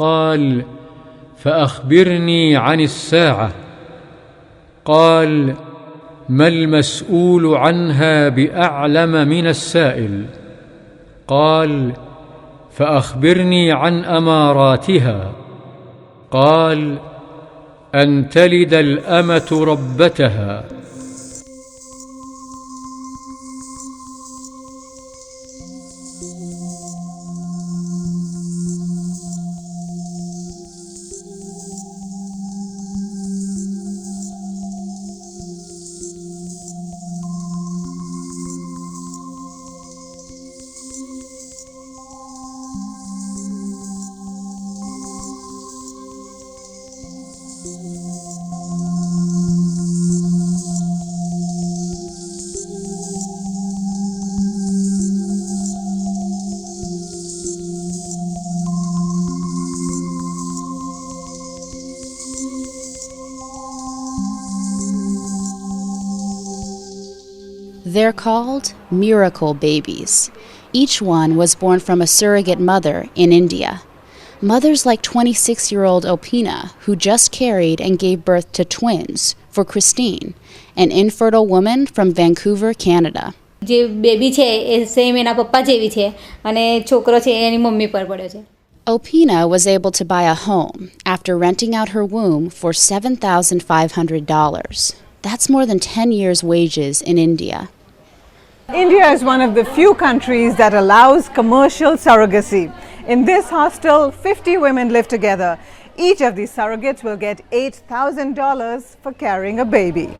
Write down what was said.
قال: فأخبرني عن الساعة. قال: ما المسؤول عنها بأعلم من السائل. قال: فأخبرني عن أماراتها. قال: أن تلد الأمة ربتها. They're called miracle babies. Each one was born from a surrogate mother in India. Mothers like 26-year-old Opina, who just carried and gave birth to twins for Christine, an infertile woman from Vancouver, Canada. જે baby છે એ same એના પપ્પા જેવી છે અને છોકરો છે એની mummy પર પડ્યો છે. Opina was able to buy a home after renting out her womb for $7,500. That's more than 10 years' wages in India. India is one of the few countries that allows commercial surrogacy. In this hostel, 50 women live together. Each of these surrogates will get $8,000 for carrying a baby.